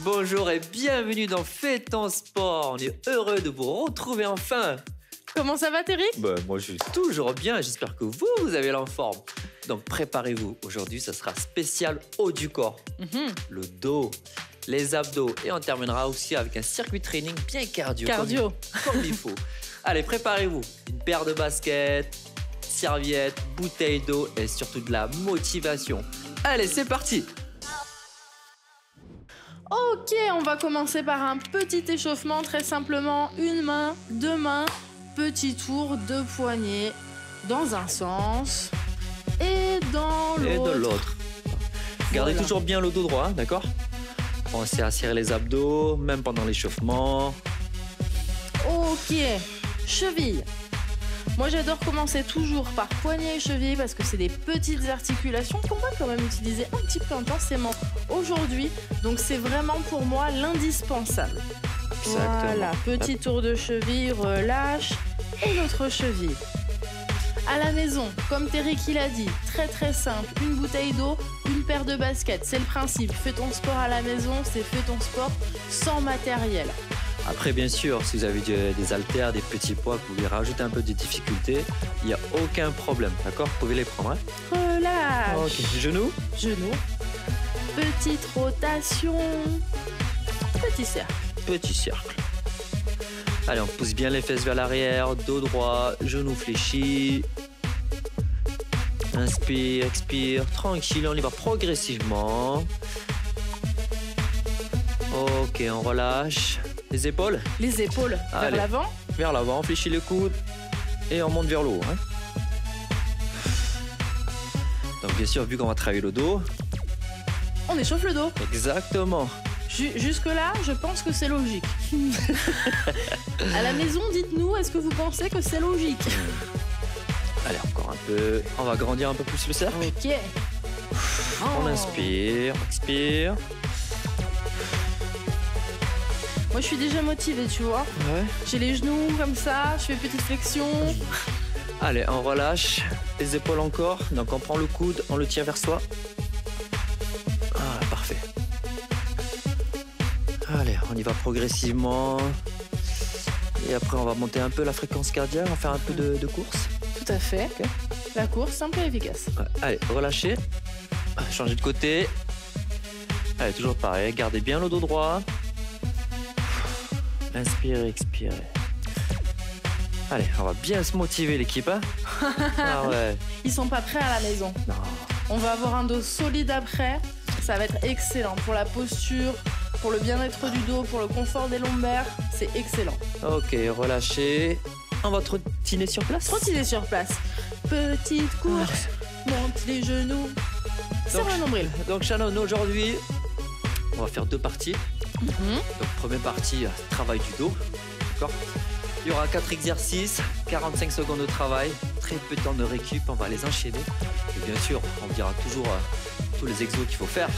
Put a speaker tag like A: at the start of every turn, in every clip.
A: Bonjour et bienvenue dans Fais ton sport. On est heureux de vous retrouver enfin.
B: Comment ça va, Téric?
A: Moi, je suis toujours bien. J'espère que vous avez la forme. Donc, préparez-vous. Aujourd'hui, ça sera spécial haut du corps. Le dos, les abdos. Et on terminera aussi avec un circuit training bien cardio. Comme il faut. Allez, préparez-vous. Une paire de baskets, serviette, bouteille d'eau et surtout de la motivation. Allez, c'est parti.
B: Ok, on va commencer par un petit échauffement, très simplement. Une main, deux mains, petit tour de poignet dans un sens et dans l'autre.
A: Et dans l'autre. Gardez toujours bien le dos droit, d'accord? Pensez à serrer les abdos, même pendant l'échauffement.
B: Ok, cheville. Moi, j'adore commencer toujours par poignet et cheville parce que c'est des petites articulations qu'on va quand même utiliser un petit peu intensément aujourd'hui. Donc, c'est vraiment pour moi l'indispensable. Voilà, petit tour de cheville, relâche et l'autre cheville. À la maison, comme Téric il a dit, très très simple, une bouteille d'eau, une paire de baskets. C'est le principe. Fais ton sport à la maison, c'est fais ton sport sans matériel.
A: Après, bien sûr, si vous avez des haltères, des petits poids, vous pouvez rajouter un peu de difficulté. Il n'y a aucun problème, d'accord? Vous pouvez les prendre. Hein?
B: Relâche.
A: Ok, genoux.
B: Genoux. Petite rotation. Petit cercle.
A: Petit cercle. Allez, on pousse bien les fesses vers l'arrière, dos droit, genoux fléchis. Inspire, expire, tranquille, on y va progressivement. Ok, on relâche. Les épaules?
B: Les épaules vers l'avant.
A: Vers l'avant, on fléchit le coude et on monte vers le haut. Hein. Donc bien sûr, vu qu'on va travailler le dos...
B: On échauffe le dos.
A: Exactement.
B: Jusque-là, je pense que c'est logique. À la maison, dites-nous, est-ce que vous pensez que c'est logique?
A: Allez, encore un peu. On va agrandir un peu plus le cercle.
B: Ok.
A: On inspire, expire.
B: Moi, je suis déjà motivée, tu vois.
A: Ouais.
B: J'ai les genoux comme ça, je fais petite flexion.
A: Allez, on relâche. Les épaules encore. Donc, on prend le coude, on le tient vers soi. Ah, parfait. Allez, on y va progressivement. Et après, on va monter un peu la fréquence cardiaque. On va faire un peu de course.
B: Tout à fait. Okay. La course, simple et efficace.
A: Ouais. Allez, relâchez. Changez de côté. Allez, toujours pareil. Gardez bien le dos droit. Inspirez, expirez. Allez, on va bien se motiver l'équipe. Hein. Ah ouais.
B: Ils sont pas prêts à la maison.
A: Non.
B: On va avoir un dos solide après. Ça va être excellent pour la posture, pour le bien-être du dos, pour le confort des lombaires. C'est excellent.
A: Ok, relâchez. On va trottiner sur place.
B: Trottiner sur place. Petite course. Monte les genoux. Serre le nombril.
A: Donc Shannon, aujourd'hui, on va faire deux parties. Donc première partie, travail du dos, d'accord? Il y aura 4 exercices, 45 secondes de travail, très peu de temps de récup, on va les enchaîner. Et bien sûr, on dira toujours tous les exos qu'il faut faire.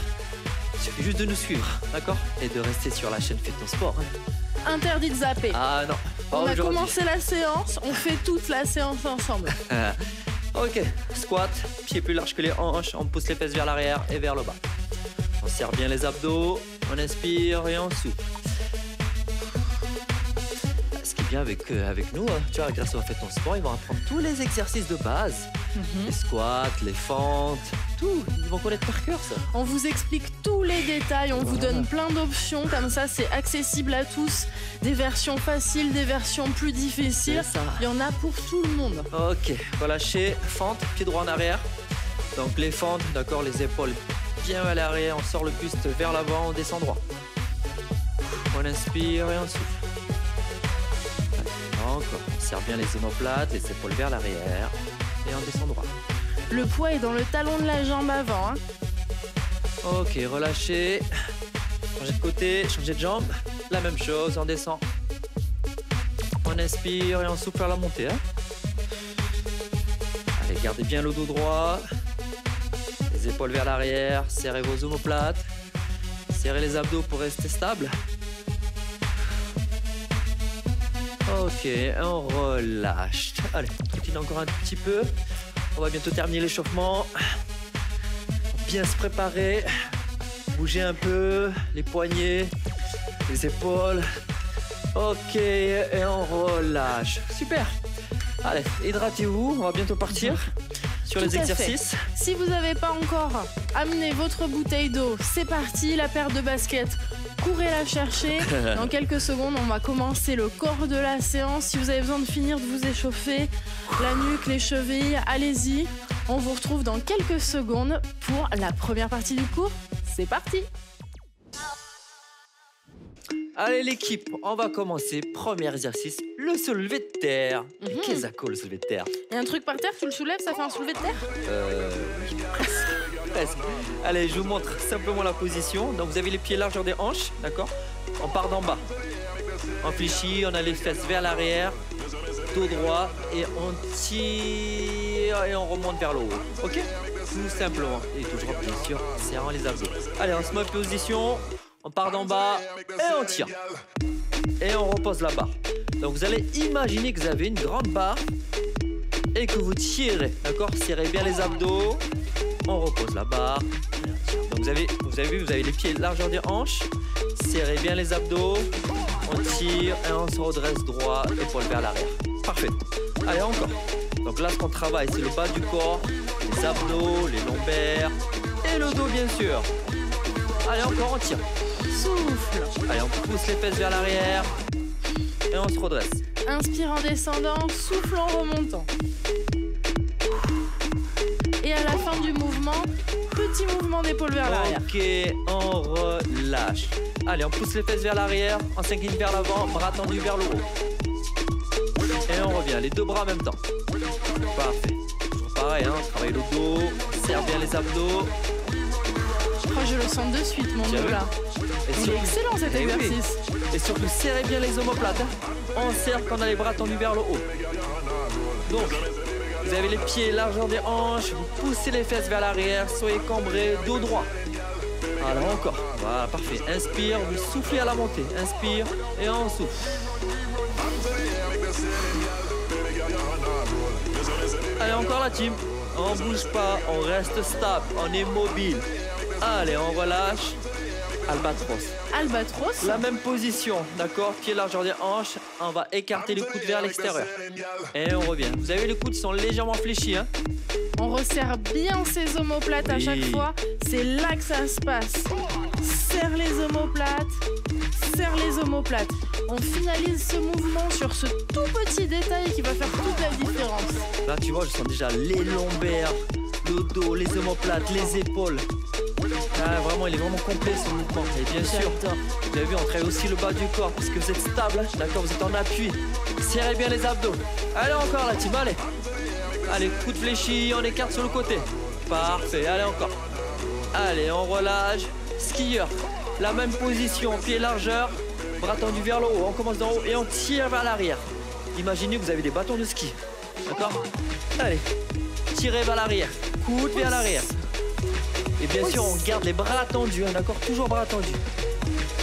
A: Il suffit juste de nous suivre, d'accord? Et de rester sur la chaîne Fais ton sport. Hein.
B: Interdit de zapper.
A: Ah non,
B: on a commencé la séance, on fait toute la séance ensemble.
A: Ok, squat, pieds plus larges que les hanches, on pousse les fesses vers l'arrière et vers le bas. On serre bien les abdos, on inspire et on souffle. Ce qui est bien avec nous, hein, tu vois, grâce au Fais ton sport, ils vont apprendre tous les exercices de base. Les squats, les fentes, tout. Ils vont connaître par cœur ça.
B: On vous explique tous les détails, on vous donne plein d'options, comme ça c'est accessible à tous. Des versions faciles, des versions plus difficiles. Il y en a pour tout le monde.
A: Ok, relâchez, fente, pied droit en arrière. Donc les fentes, d'accord, les épaules bien à l'arrière, on sort le buste vers l'avant, on descend droit. On inspire et on souffle. Encore, on serre bien les omoplates, les épaules vers l'arrière et on descend droit.
B: Le poids est dans le talon de la jambe avant. Hein.
A: Ok, relâchez. Changez de côté, changez de jambe. La même chose, on descend. On inspire et on souffle à la montée. Hein. Allez, gardez bien le dos droit. Les épaules vers l'arrière, serrez vos omoplates. Serrez les abdos pour rester stable. Ok, on relâche. Allez, on continue encore un petit peu. On va bientôt terminer l'échauffement. Bien se préparer. Bouger un peu les poignets, les épaules. Ok, et on relâche. Super. Allez, hydratez-vous, on va bientôt partir sur les exercices.
B: Si vous n'avez pas encore amené votre bouteille d'eau, c'est parti, la paire de baskets, courez la chercher. Dans quelques secondes, on va commencer le corps de la séance. Si vous avez besoin de finir de vous échauffer, la nuque, les chevilles, allez-y. On vous retrouve dans quelques secondes pour la première partie du cours. C'est parti!
A: Allez l'équipe, on va commencer. Premier exercice, le soulevé de terre. Qu'est-ce que c'est le soulevé de terre?
B: Il y a un truc par terre, tu le soulèves, ça fait un soulevé de terre?
A: Presque. Allez, je vous montre simplement la position. Donc vous avez les pieds largeur des hanches, d'accord? On part d'en bas. On fléchit, on a les fesses vers l'arrière, dos droit et on tire et on remonte vers le haut. Ok? Tout simplement. Et toujours bien sûr, serrant les abdos. Allez, on se met en position. On part d'en bas et on tire. Et on repose la barre. Donc vous allez imaginer que vous avez une grande barre et que vous tirez, d'accord? Serrez bien les abdos. On repose la barre. Donc vous avez les pieds largeur des hanches. Serrez bien les abdos. On tire et on se redresse droit, épaule vers l'arrière. Parfait. Allez, encore. Donc là, ce qu'on travaille, c'est le bas du corps, les abdos, les lombaires et le dos, bien sûr. Allez, encore, on tire. Souffle. Allez, on pousse les fesses vers l'arrière et on se redresse.
B: Inspire en descendant, souffle en remontant. Et à la fin du mouvement, petit mouvement d'épaule vers l'arrière.
A: Ok, on relâche. Allez, on pousse les fesses vers l'arrière, on s'incline vers l'avant, bras tendus vers le haut. Et on revient, les deux bras en même temps. Parfait. Toujours pareil, hein, on travaille le dos, on serre bien les abdos.
B: Oh, je le sens de suite, mon dos là. Il est excellent cet exercice.
A: Oui. Et surtout, serrez bien les omoplates. Hein. On serre quand on a les bras tendus vers le haut. Donc, vous avez les pieds largeur des hanches, vous poussez les fesses vers l'arrière, soyez cambrés, dos droit. Alors encore, voilà, parfait. Inspire, vous soufflez à la montée. Inspire et on souffle. Allez, encore la team. On bouge pas, on reste stable, on est mobile. Allez, on relâche. Albatros.
B: Albatros.
A: La même position, d'accord? Pied largeur des hanches. On va écarter les coudes vers l'extérieur. Et on revient. Vous avez les coudes sont légèrement fléchis, hein?
B: On resserre bien ses omoplates à chaque fois. C'est là que ça se passe. Serre les omoplates. Serre les omoplates. On finalise ce mouvement sur ce tout petit détail qui va faire toute la différence.
A: Là, tu vois, je sens déjà les lombaires, le dos, les omoplates, les épaules. Ah, vraiment, il est vraiment complet ce mouvement. Et bien sûr, vous avez vu, on travaille aussi le bas du corps parce que vous êtes stable, d'accord, vous êtes en appui. Serrez bien les abdos. Allez, encore la team, allez. Allez, coude fléchi, on écarte sur le côté. Parfait, allez encore. Allez, on relâche. Skieur, la même position, pied largeur, bras tendus vers le haut. On commence d'en haut et on tire vers l'arrière. Imaginez que vous avez des bâtons de ski, d'accord? Allez, tirez vers l'arrière, coude vers l'arrière. Et bien sûr, on garde les bras tendus, hein, d'accord? Toujours bras tendus.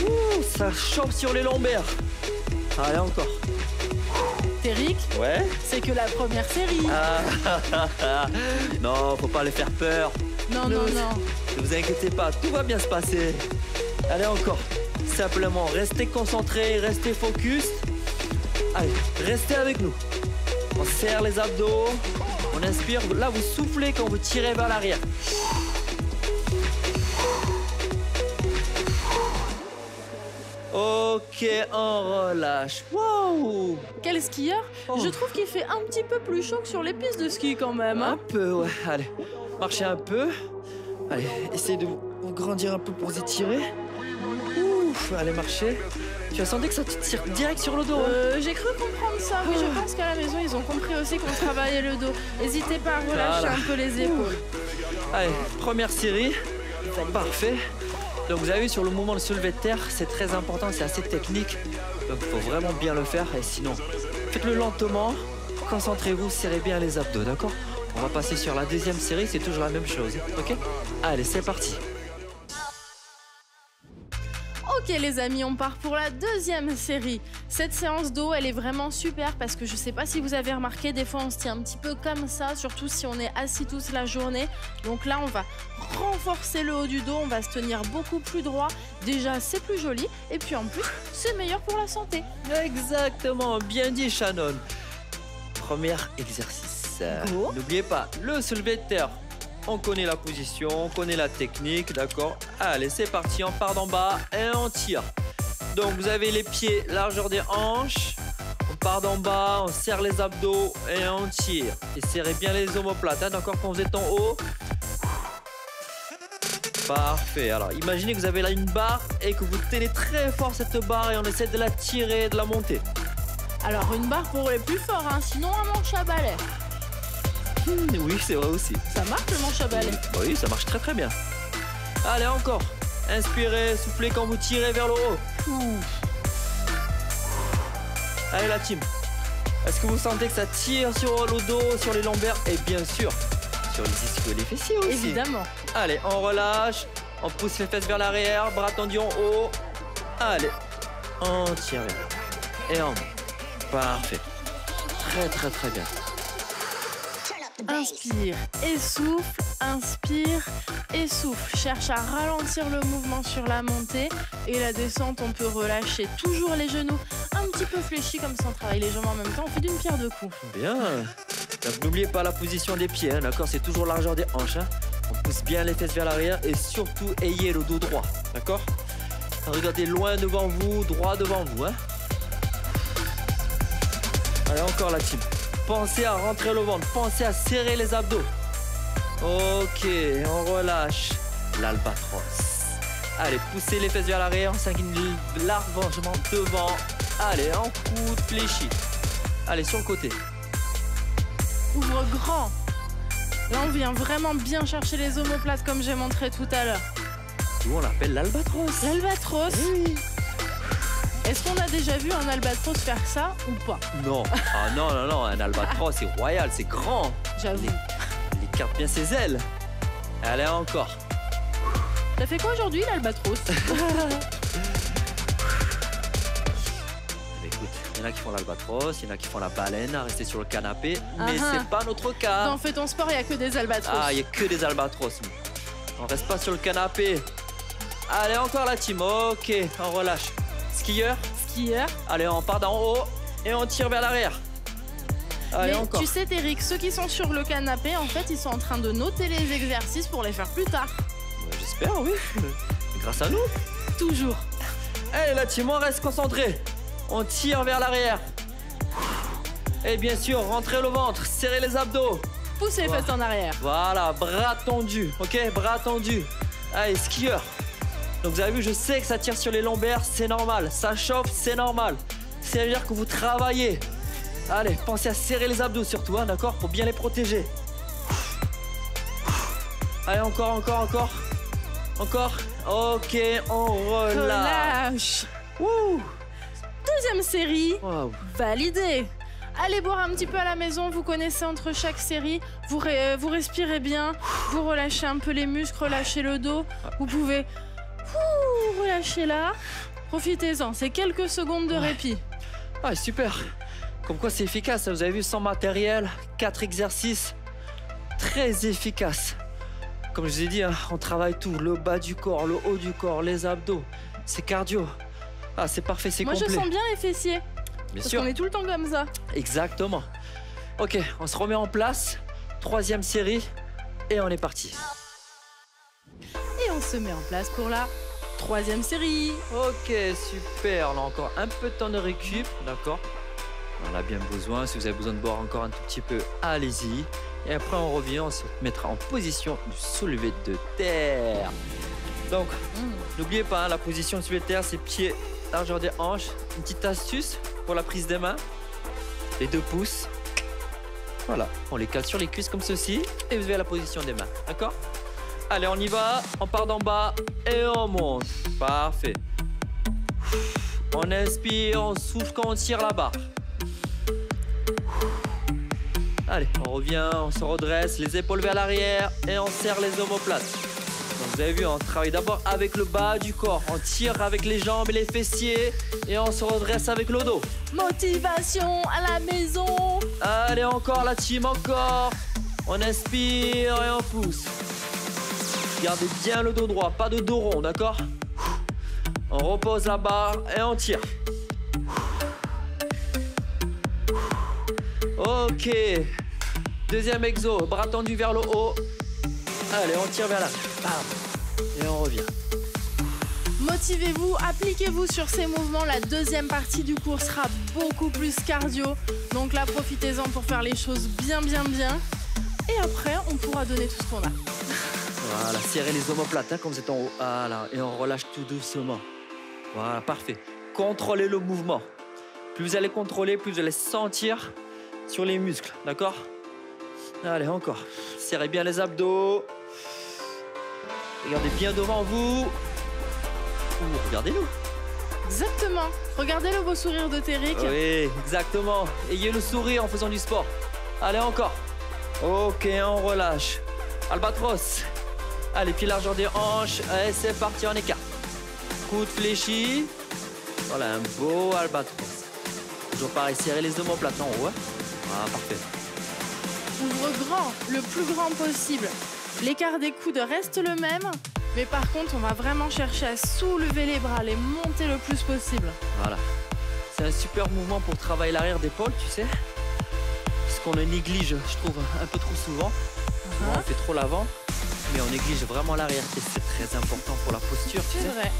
A: Ouh, ça chope sur les lombaires. Allez, encore.
B: Eric,
A: ouais?
B: C'est que la première série.
A: Non, faut pas les faire peur.
B: Non.
A: Ne vous inquiétez pas, tout va bien se passer. Allez, encore. Simplement, restez concentrés, restez focus. Allez, restez avec nous. On serre les abdos. On inspire. Là, vous soufflez quand vous tirez vers l'arrière. Ok, on relâche. Waouh!
B: Quel skieur! Je trouve qu'il fait un petit peu plus chaud que sur les pistes de ski quand même.
A: Un peu, ouais. Allez, marchez un peu. Allez, essayez de vous grandir un peu pour vous étirer. Ouf, allez, marchez. Tu as senti que ça te tire direct sur le dos, hein?
B: J'ai cru comprendre ça. Oui, je pense qu'à la maison, ils ont compris aussi qu'on travaillait le dos. N'hésitez pas à relâcher un peu les épaules.
A: Allez, première série. Parfait. Donc vous avez vu sur le mouvement de soulevé de terre, c'est très important, c'est assez technique. Donc il faut vraiment bien le faire et sinon, faites-le lentement, concentrez-vous, serrez bien les abdos, d'accord? On va passer sur la deuxième série, c'est toujours la même chose, ok? Allez, c'est parti.
B: Ok les amis, on part pour la deuxième série. Cette séance dos, elle est vraiment super parce que je sais pas si vous avez remarqué, des fois on se tient un petit peu comme ça, surtout si on est assis tous la journée. Donc là, on va renforcer le haut du dos, on va se tenir beaucoup plus droit. Déjà, c'est plus joli et puis en plus, c'est meilleur pour la santé.
A: Exactement, bien dit Shannon. Premier exercice.
B: Go.
A: N'oubliez pas, le soulevé de terre. On connaît la position, on connaît la technique, d'accord? Allez, c'est parti, on part d'en bas et on tire. Donc, vous avez les pieds largeur des hanches. On part d'en bas, on serre les abdos et on tire. Et serrez bien les omoplates, hein, d'accord? Quand vous êtes en haut. Parfait. Alors, imaginez que vous avez là une barre et que vous tenez très fort cette barre et on essaie de la tirer, de la monter.
B: Alors, une barre pour les plus forts, hein, sinon un manche à balai.
A: Oui, c'est vrai aussi.
B: Ça marche le manche à balai?
A: Oui, ça marche très très bien. Allez, encore. Inspirez, soufflez quand vous tirez vers le haut. Allez, la team. Est-ce que vous sentez que ça tire sur le dos, sur les lombaires et bien sûr, sur les ischios et les fessiers aussi?
B: Évidemment.
A: Allez, on relâche. On pousse les fesses vers l'arrière, bras tendus en haut. Allez, on tire vers l'arrière. Et on monte. Parfait. Très très très bien.
B: Inspire et souffle, inspire et souffle. Cherche à ralentir le mouvement sur la montée et la descente, on peut relâcher toujours les genoux un petit peu fléchis comme ça on travaille les jambes en même temps, on fait d'une pierre deux coups.
A: Bien. Donc, n'oubliez pas la position des pieds, hein, d'accord? C'est toujours largeur des hanches. Hein. On pousse bien les fesses vers l'arrière et surtout ayez le dos droit, d'accord? Regardez loin devant vous, droit devant vous. Hein. Allez, encore la team. Pensez à rentrer le ventre, pensez à serrer les abdos. Ok, on relâche l'albatros. Allez, poussez les fesses vers l'arrière, on s'incline largement devant. Allez, en coude fléchi. Allez, sur le côté.
B: Ouvre grand. Là, on vient vraiment bien chercher les omoplates comme j'ai montré tout à l'heure.
A: Nous, on l'appelle l'albatros.
B: L'albatros.
A: Oui.
B: Est-ce qu'on a déjà vu un albatros faire ça ou pas?
A: Non. Ah non, non, non, un albatros, c'est royal, c'est grand.
B: J'avoue.
A: Il écarte bien ses ailes. Allez, encore.
B: T'as fait quoi aujourd'hui, l'albatros?
A: Écoute, il y en a qui font l'albatros, il y en a qui font la baleine, à rester sur le canapé, mais
B: Ah,
A: c'est pas notre cas.
B: Dans Fais ton sport, il n'y a que des albatros.
A: Ah, il n'y a que des albatros. On reste pas sur le canapé. Allez, encore la team. Ok, on relâche. Skieur.
B: Skieur.
A: Allez, on part d'en haut et on tire vers l'arrière. Allez,
B: Mais
A: encore.
B: tu sais, Eric, ceux qui sont sur le canapé, en fait, ils sont en train de noter les exercices pour les faire plus tard.
A: J'espère, oui. Grâce à nous.
B: Toujours.
A: Allez, la team, on reste concentré. On tire vers l'arrière. Et bien sûr, rentrez le ventre, serrez les abdos.
B: Pousse les fesses en arrière.
A: Voilà, bras tendus, ok? Bras tendus. Allez, skieur. Donc vous avez vu, je sais que ça tire sur les lombaires, c'est normal. Ça chauffe, c'est normal. C'est-à-dire que vous travaillez. Allez, pensez à serrer les abdos surtout, hein, d'accord? Pour bien les protéger. Allez, encore, encore, encore. Encore. Ok, on relâche.
B: Relâche.
A: Wouh.
B: Deuxième série.
A: Waouh.
B: Validé. Allez boire un petit peu à la maison, vous connaissez entre chaque série, vous respirez bien, vous relâchez un peu les muscles, relâchez le dos, vous pouvez relâcher là, profitez-en, c'est quelques secondes de répit.
A: Ah, super. Comme quoi c'est efficace, vous avez vu, sans matériel, 4 exercices, très efficaces. Comme je vous ai dit, hein, on travaille tout, le bas du corps, le haut du corps, les abdos, c'est cardio. Ah, c'est parfait, c'est complet.
B: Moi je sens bien les fessiers.
A: Bien
B: Parce
A: sûr.
B: qu'on est tout le temps comme ça.
A: Exactement. Ok, on se remet en place. 3e série. Et on est parti.
B: Et on se met en place pour la 3e série.
A: Ok, super. On a encore un peu de temps de récup. D'accord. On en a bien besoin. Si vous avez besoin de boire encore un tout petit peu, allez-y. Et après, on revient. On se mettra en position du soulevé de terre. Donc, n'oubliez pas, hein, la position du soulevé de terre, c'est pieds largeur des hanches. Une petite astuce pour la prise des mains. Les 2 pouces. Voilà, on les cale sur les cuisses comme ceci. Et vous avez la position des mains, d'accord? Allez, on y va. On part d'en bas et on monte. Parfait. On inspire, on souffle quand on tire la barre. Allez, on revient, on se redresse, les épaules vers l'arrière et on serre les omoplates. Donc Vous avez vu, on travaille d'abord avec le bas du corps. On tire avec les jambes et les fessiers. Et on se redresse avec le dos.
B: Motivation à la maison.
A: Allez, encore la team, encore. On inspire et on pousse. Gardez bien le dos droit, pas de dos rond, d'accord? On repose la barre et on tire. Ok. Deuxième exo, bras tendus vers le haut. Allez, on tire vers l'arrière. Bam. Et on revient.
B: Motivez-vous, appliquez-vous sur ces mouvements. La deuxième partie du cours sera beaucoup plus cardio. Donc là, profitez-en pour faire les choses bien. Et après, on pourra donner tout ce qu'on a.
A: Voilà, serrez les omoplates hein, comme vous êtes en haut. Voilà, et on relâche tout doucement. Voilà, parfait. Contrôlez le mouvement. Plus vous allez contrôler, plus vous allez sentir sur les muscles, d'accord? Allez, encore. Serrez bien les abdos. Regardez bien devant vous. Regardez-nous.
B: Exactement. Regardez le beau sourire de Téric.
A: Oui, exactement. Ayez le sourire en faisant du sport. Allez, encore. Ok, on relâche. Albatros. Allez, pieds largeur des hanches. Allez, c'est parti, on écarte. Coude fléchi. Voilà, un beau albatros. Toujours pareil, serrez les omoplates en haut. Hein. Ah, parfait.
B: Ouvre grand, le plus grand possible. L'écart des coudes reste le même, mais par contre, on va vraiment chercher à soulever les bras, les monter le plus possible.
A: Voilà. C'est un super mouvement pour travailler l'arrière d'épaule, tu sais. Parce qu'on le néglige, je trouve, un peu trop souvent. Souvent, on fait trop l'avant, mais on néglige vraiment l'arrière. Et c'est très important pour la posture, tu sais.
B: C'est vrai.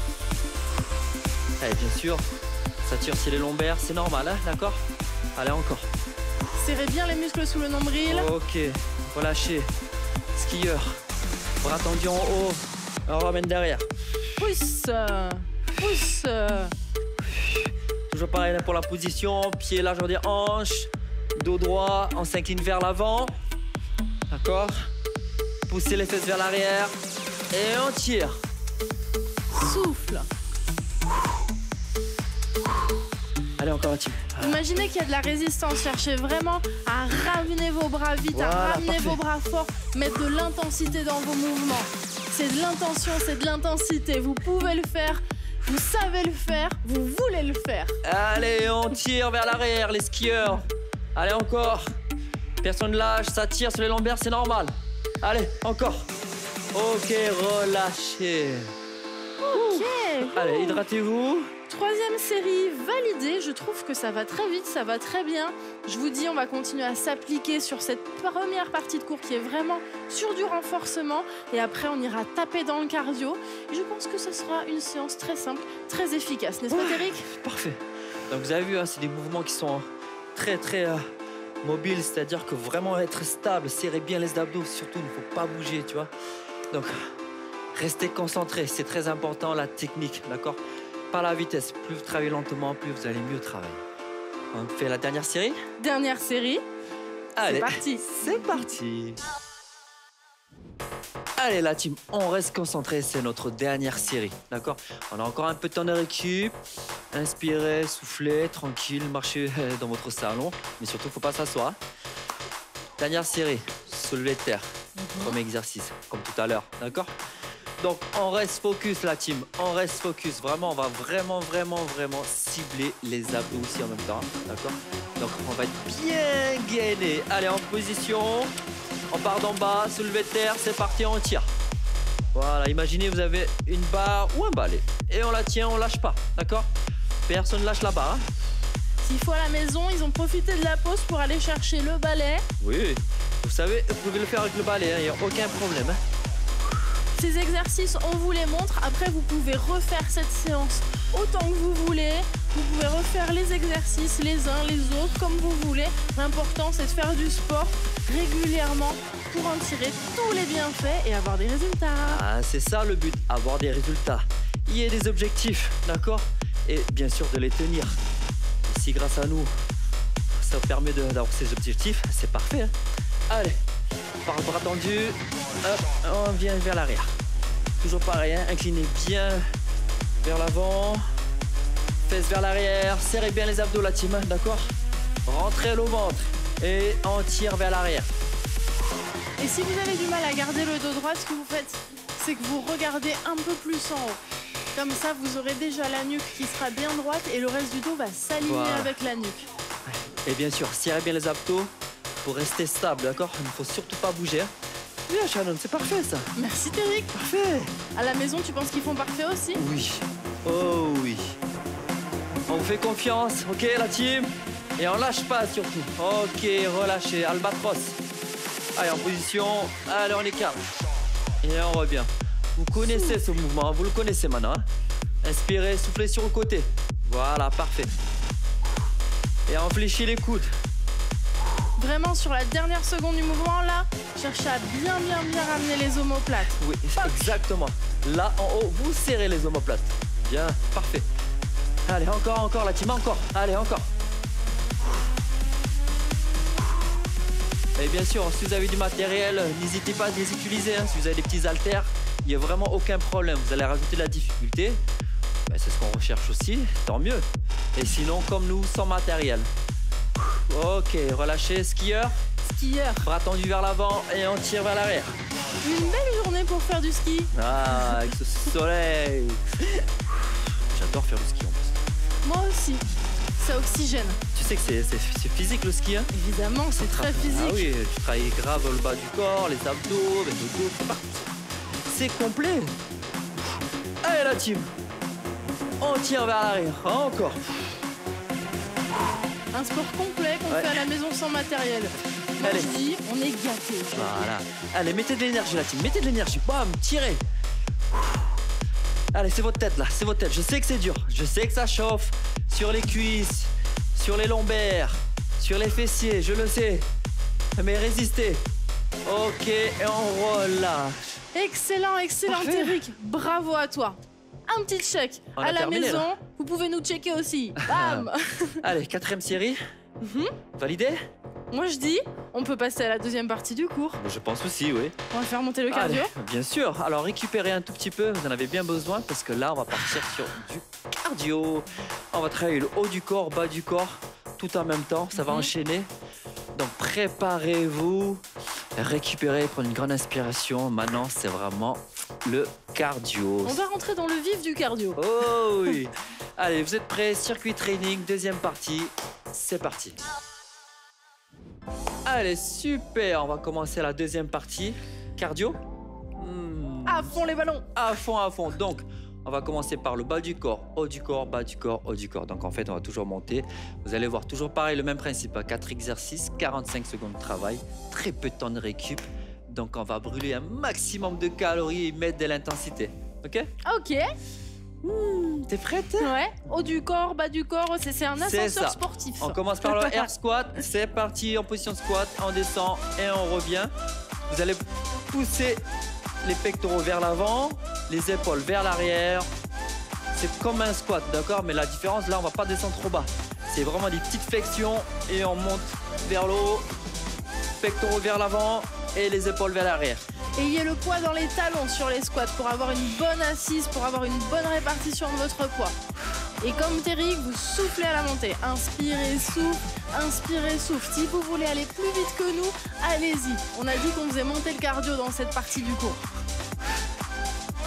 A: Allez, bien sûr, ça tire sur les lombaires, c'est normal, hein, d'accord? Allez, encore.
B: Serrez bien les muscles sous le nombril.
A: Ok, relâchez. Skieur, bras tendus en haut, on ramène derrière.
B: Pousse.
A: Toujours pareil là pour la position, pied largeur des hanches, dos droit, on s'incline vers l'avant. D'accord? Poussez les fesses vers l'arrière et on tire.
B: Souffle.
A: Allez, encore un team.
B: Imaginez qu'il y a de la résistance. Cherchez vraiment à ramener vos bras vite,
A: Voilà,
B: à ramener
A: parfait.
B: vos bras forts, mettre de l'intensité dans vos mouvements. C'est de l'intention, c'est de l'intensité. Vous pouvez le faire, vous savez le faire, vous voulez le faire.
A: Allez, on tire vers l'arrière, les skieurs. Allez, encore. Personne ne lâche, ça tire sur les lombaires, c'est normal. Allez, encore. Ok, relâchez.
B: Ok.
A: Allez, hydratez-vous.
B: Troisième série validée. Je trouve que ça va très vite, ça va très bien. Je vous dis, on va continuer à s'appliquer sur cette première partie de cours qui est vraiment sur du renforcement. Et après, on ira taper dans le cardio. Et je pense que ce sera une séance très simple, très efficace. N'est-ce pas, Téric?
A: Parfait. Donc vous avez vu, hein, c'est des mouvements qui sont très mobiles, c'est-à-dire que vraiment être stable, serrer bien les abdos, surtout il ne faut pas bouger, tu vois. Donc restez concentrés, c'est très important la technique, d'accord? Pas la vitesse, plus vous travaillez lentement, plus vous allez mieux travailler. On fait la dernière série?
B: Dernière série.
A: Allez,
B: C'est parti.
A: C'est parti. Allez la team, on reste concentré, c'est notre dernière série, d'accord? On a encore un peu de temps de récup. Inspirez, soufflez, tranquille, marchez dans votre salon. Mais surtout, faut pas s'asseoir. Dernière série, soulever de terre. Premier exercice, comme tout à l'heure, d'accord? Donc, on reste focus la team, on reste focus. Vraiment, on va vraiment cibler les abdos aussi en même temps, d'accord? Donc, on va être bien gainé. Allez, en position. On part d'en bas, soulevé de terre, c'est parti, on tire. Voilà, imaginez vous avez une barre ou un balai. Et on la tient, on lâche pas, d'accord? Personne lâche la barre. Hein.
B: S'il faut à la maison, ils ont profité de la pause pour aller chercher le balai.
A: Oui, vous savez, vous pouvez le faire avec le balai, il n'y a aucun problème. Hein.
B: Ces exercices, on vous les montre. Après, vous pouvez refaire cette séance autant que vous voulez. Vous pouvez refaire les exercices les uns, les autres, comme vous voulez. L'important, c'est de faire du sport régulièrement pour en tirer tous les bienfaits et avoir des résultats.
A: Ah, c'est ça le but, avoir des résultats. Il y a des objectifs, d'accord? Et bien sûr de les tenir. Et si grâce à nous, ça permet d'avoir ces objectifs, c'est parfait. Hein. Allez, par le bras tendu, hop, on vient vers l'arrière. Toujours pareil, hein, inclinez bien vers l'avant, fesses vers l'arrière, serrez bien les abdos la team, hein, d'accord? Rentrez le ventre et on tire vers l'arrière.
B: Et si vous avez du mal à garder le dos droit, ce que vous faites, c'est que vous regardez un peu plus en haut. Comme ça, vous aurez déjà la nuque qui sera bien droite et le reste du dos va s'aligner avec la nuque.
A: Et bien sûr, serrez bien les abdos pour rester stable, d'accord? Il ne faut surtout pas bouger. Bien, Shannon, c'est parfait ça.
B: Merci, Terrick.
A: Parfait.
B: À la maison, tu penses qu'ils font parfait aussi?
A: Oui. Oh oui. On vous fait confiance, ok, la team? Et on lâche pas surtout. Ok, relâchez, albatros. Allez, en position. Allez, on écarte. Et on revient. Vous connaissez ce mouvement, vous le connaissez maintenant. Hein? Inspirez, soufflez sur le côté. Voilà, parfait. Et on fléchit les coudes.
B: Vraiment, sur la dernière seconde du mouvement, là, cherchez à bien ramener les omoplates.
A: Oui, exactement. Là, en haut, vous serrez les omoplates. Bien, parfait. Allez, encore, la team, encore. Allez, encore. Et bien sûr, si vous avez du matériel, n'hésitez pas à les utiliser. Hein. Si vous avez des petits haltères, il n'y a vraiment aucun problème. Vous allez rajouter de la difficulté. Ben, c'est ce qu'on recherche aussi, tant mieux. Et sinon, comme nous, sans matériel. Ok, relâchez, skieur.
B: Skieur.
A: Bras tendus vers l'avant et on tire vers l'arrière.
B: Une belle journée pour faire du ski.
A: Ah, avec ce soleil. J'adore faire du ski en plus.
B: Moi aussi. Ça oxygène.
A: Tu sais que c'est physique le ski, hein?
B: Évidemment, c'est très physique.
A: Ah oui, tu travailles grave le bas du corps, les abdos, le dos, c'est complet. Allez la team. On tire vers l'arrière, encore.
B: Un sport complet qu'on fait à la maison sans matériel. Moi,
A: allez.
B: Je dis, on est gâtés.
A: Voilà. Allez, mettez de l'énergie la team, mettez de l'énergie. Bam, tirez. Allez, c'est votre tête là, c'est votre tête. Je sais que c'est dur, je sais que ça chauffe. Sur les cuisses, sur les lombaires, sur les fessiers, je le sais. Mais résistez. Ok, et on relâche.
B: Excellent,
A: Parfait.
B: Eric. Bravo à toi. Un petit check
A: On
B: à
A: a
B: la
A: terminé,
B: maison.
A: là.
B: Vous pouvez nous checker aussi. Bam.
A: Allez, 4e série. Validé?
B: Moi, je dis, on peut passer à la deuxième partie du cours.
A: Je pense aussi, oui.
B: On va faire monter le cardio.
A: Allez, bien sûr. Alors, récupérez un tout petit peu. Vous en avez bien besoin parce que là, on va partir sur du cardio. On va travailler le haut du corps, bas du corps, tout en même temps. Ça va enchaîner. Donc, préparez-vous. Récupérez, prenez une grande inspiration. Maintenant, c'est vraiment le cardio.
B: On va rentrer dans le vif du cardio.
A: Oh oui. Allez, vous êtes prêts? Circuit training, deuxième partie. C'est parti. Allez, super. On va commencer la deuxième partie. Cardio.
B: À fond les ballons.
A: À fond, à fond. Donc, on va commencer par le bas du corps, haut du corps, bas du corps, haut du corps. Donc, en fait, on va toujours monter. Vous allez voir toujours pareil, le même principe. 4 exercices, 45 secondes de travail, très peu de temps de récup. Donc, on va brûler un maximum de calories et mettre de l'intensité. OK?
B: Ok.
A: T'es prête?
B: Ouais. Haut du corps, bas du corps, c'est un
A: C'est
B: ascenseur
A: ça.
B: sportif.
A: On commence par le air squat. C'est parti en position squat. On descend et on revient. Vous allez pousser les pectoraux vers l'avant, les épaules vers l'arrière. C'est comme un squat, d'accord? Mais la différence, là, on va pas descendre trop bas. C'est vraiment des petites flexions et on monte vers le haut. Pectoraux vers l'avant et les épaules vers l'arrière.
B: Ayez le poids dans les talons sur les squats pour avoir une bonne assise, pour avoir une bonne répartition de votre poids. Et comme Terrick, vous soufflez à la montée. Inspirez, souffle, inspirez, souffle. Si vous voulez aller plus vite que nous, allez-y. On a dit qu'on faisait monter le cardio dans cette partie du cours.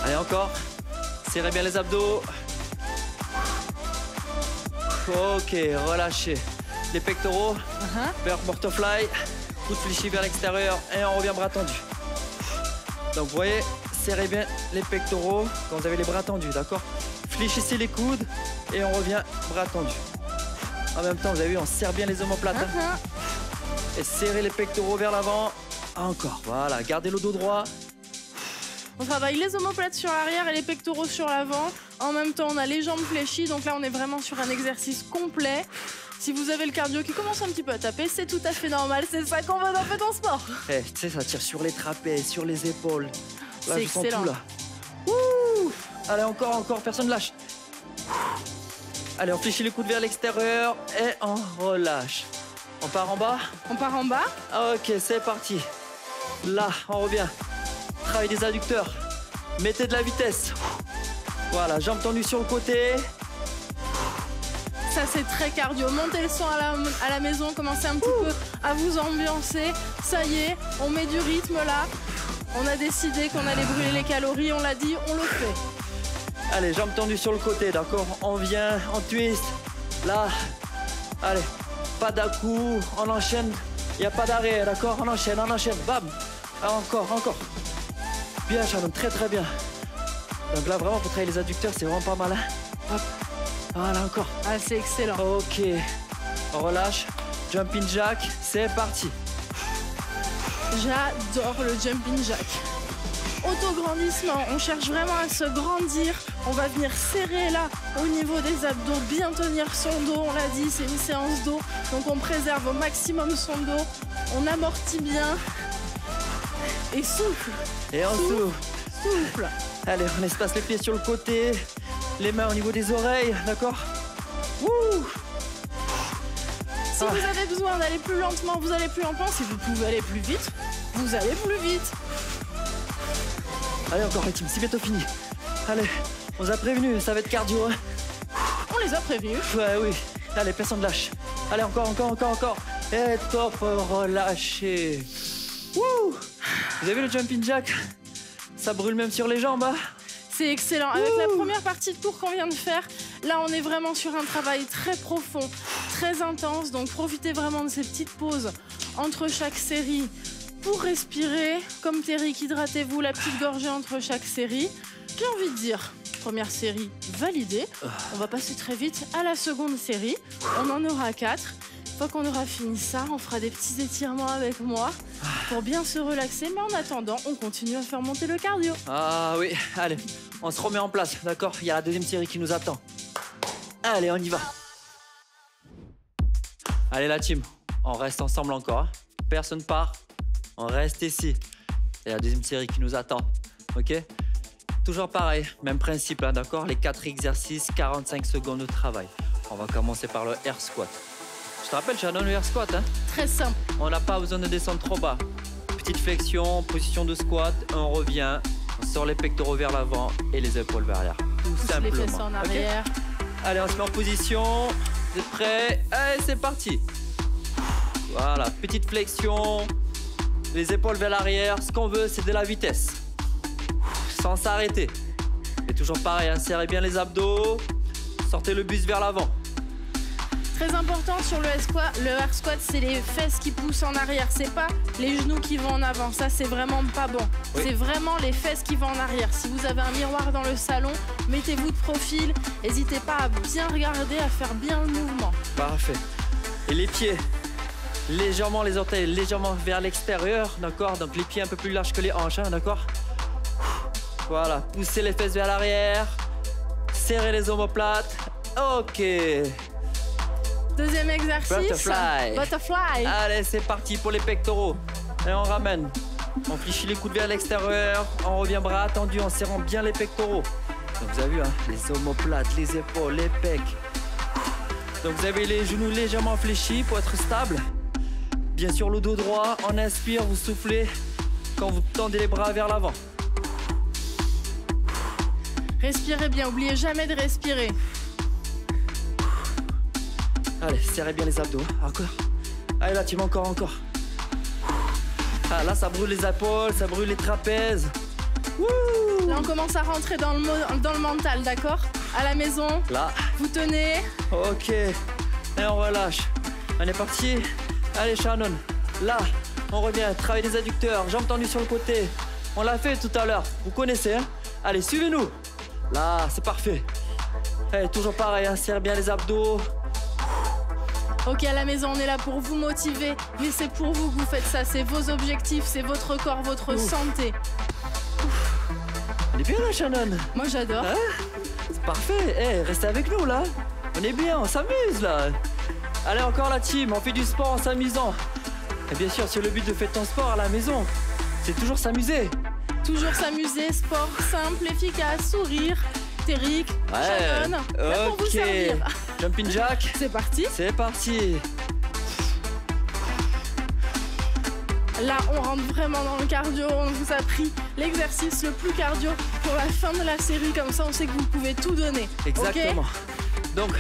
A: Allez, encore. Serrez bien les abdos. Ok, relâchez les pectoraux. Vers butterfly. Coude fléchi vers l'extérieur et on revient bras tendus. Donc vous voyez, serrez bien les pectoraux quand vous avez les bras tendus, d'accord? Fléchissez les coudes et on revient bras tendus. En même temps, vous avez vu, on serre bien les omoplates. Hein? Et serrez les pectoraux vers l'avant. Encore, voilà, gardez le dos droit.
B: On travaille les omoplates sur l'arrière et les pectoraux sur l'avant. En même temps, on a les jambes fléchies. Donc là, on est vraiment sur un exercice complet. Si vous avez le cardio qui commence un petit peu à taper, c'est tout à fait normal. C'est ça qu'on veut dans Fais ton sport.
A: Tu sais, ça tire sur les trapèzes, sur les épaules. Là,
B: C'est
A: je sens
B: excellent.
A: tout là. Ouh. Allez, encore, personne lâche. Allez, on fléchit les coudes vers l'extérieur et on relâche. On part en bas?
B: On part en bas.
A: Ok, c'est parti. Là, on revient. Travail des adducteurs. Mettez de la vitesse. Voilà, jambes tendues sur le côté.
B: Ça, c'est très cardio. Montez le son à la maison. Commencez un petit peu à vous ambiancer. Ça y est, on met du rythme là. On a décidé qu'on allait brûler les calories, on l'a dit, on le fait.
A: Allez, jambes tendues sur le côté, d'accord? On vient, on twist. Là. Allez, pas d'à-coup, on enchaîne. Il n'y a pas d'arrêt, d'accord? On enchaîne, bam. Ah, encore. Bien, Shannon, très bien. Donc là, vraiment, pour travailler les adducteurs, c'est vraiment pas mal. Hein? Hop. Voilà, encore.
B: Ah, c'est excellent.
A: Ok. On relâche. Jumping jack, c'est parti.
B: J'adore le jumping jack. Autograndissement, on cherche vraiment à se grandir. On va venir serrer là au niveau des abdos, bien tenir son dos. On l'a dit, c'est une séance dos. Donc on préserve au maximum son dos. On amortit bien. Et souffle.
A: Et on
B: souffle.
A: Allez, on espace les pieds sur le côté. Les mains au niveau des oreilles, d'accord? Wouh!
B: Si vous avez besoin d'aller plus lentement, vous allez plus lentement. Si vous pouvez aller plus vite, vous allez plus vite.
A: Allez, encore les teams, c'est bientôt fini. Allez, on vous a prévenu, ça va être cardio. Hein.
B: On les a prévenus.
A: Ouais, oui. Allez, personne ne lâche. Allez, encore. Et top, relâchez. Wouh! Vous avez vu le jumping jack? Ça brûle même sur les jambes, hein?
B: C'est excellent. Avec la première partie de cours qu'on vient de faire, là, on est vraiment sur un travail très profond, très intense. Donc, profitez vraiment de ces petites pauses entre chaque série pour respirer. Comme Terrick, hydratez-vous, la petite gorgée entre chaque série. J'ai envie de dire, première série validée. On va passer très vite à la seconde série. On en aura 4. Une fois qu'on aura fini ça, on fera des petits étirements avec moi pour bien se relaxer. Mais en attendant, on continue à faire monter le cardio.
A: Ah oui, allez, on se remet en place, d'accord? Il y a la deuxième série qui nous attend. Allez, on y va. Allez la team, on reste ensemble encore. Hein. Personne part, on reste ici. Il y a la deuxième série qui nous attend, ok? Toujours pareil, même principe, hein, d'accord? Les 4 exercices, 45 secondes de travail. On va commencer par le air squat. Je te rappelle, Shannon, le air squat, hein?
B: Très simple.
A: On n'a pas besoin de descendre trop bas. Petite flexion, position de squat, on revient, on sort les pectoraux vers l'avant et les épaules vers l'arrière. Tout simplement.
B: Les fesses en arrière.
A: Okay. Allez, on se met en position. Vous êtes prêts? Allez, c'est parti. Voilà, petite flexion, les épaules vers l'arrière. Ce qu'on veut, c'est de la vitesse. Sans s'arrêter. Et toujours pareil, hein, serrez bien les abdos. Sortez le buste vers l'avant.
B: Très important sur le air squat, c'est les fesses qui poussent en arrière. C'est pas les genoux qui vont en avant. Ça, c'est vraiment pas bon. Oui. C'est vraiment les fesses qui vont en arrière. Si vous avez un miroir dans le salon, mettez-vous de profil. N'hésitez pas à bien regarder, à faire bien le mouvement.
A: Parfait. Et les pieds, légèrement les orteils, légèrement vers l'extérieur, d'accord? Donc les pieds un peu plus larges que les hanches, hein, d'accord? Voilà, poussez les fesses vers l'arrière. Serrez les omoplates. Ok.
B: Deuxième exercice. Butterfly.
A: Allez, c'est parti pour les pectoraux. Et on ramène. On fléchit les coudes vers l'extérieur. On revient bras tendus en serrant bien les pectoraux. Donc vous avez vu, hein, les omoplates, les épaules, les pecs. Donc vous avez les genoux légèrement fléchis pour être stable. Bien sûr, le dos droit. On inspire, vous soufflez quand vous tendez les bras vers l'avant.
B: Respirez bien, n'oubliez jamais de respirer.
A: Allez, serrez bien les abdos. Encore. Allez, là, tu vas encore. Ah, là, ça brûle les épaules, ça brûle les trapèzes. Wouh!
B: Là, on commence à rentrer dans le mental, d'accord? À la maison,
A: là,
B: vous tenez.
A: Ok. Et on relâche. On est parti. Allez, Shannon. Là, on revient. Travail des adducteurs. Jambes tendues sur le côté. On l'a fait tout à l'heure. Vous connaissez, hein? Allez, suivez-nous. Là, c'est parfait. Allez, toujours pareil, hein? Serrez bien les abdos.
B: Ok, à la maison, on est là pour vous motiver, mais c'est pour vous que vous faites ça. C'est vos objectifs, c'est votre corps, votre santé.
A: On est bien là, Shannon.
B: Moi, j'adore.
A: Hein? C'est parfait. Hey, restez avec nous, là. On est bien, on s'amuse, là. Allez, encore la team, on fait du sport en s'amusant. Et bien sûr, c'est le but de faire ton sport à la maison. C'est toujours s'amuser.
B: Toujours s'amuser, sport simple, efficace, sourire. Terrick, Shannon, là pour vous servir.
A: Jumping jack.
B: C'est parti.
A: C'est parti.
B: Là, on rentre vraiment dans le cardio. On vous a pris l'exercice le plus cardio pour la fin de la série. Comme ça, on sait que vous pouvez tout donner.
A: Exactement. Okay. Donc,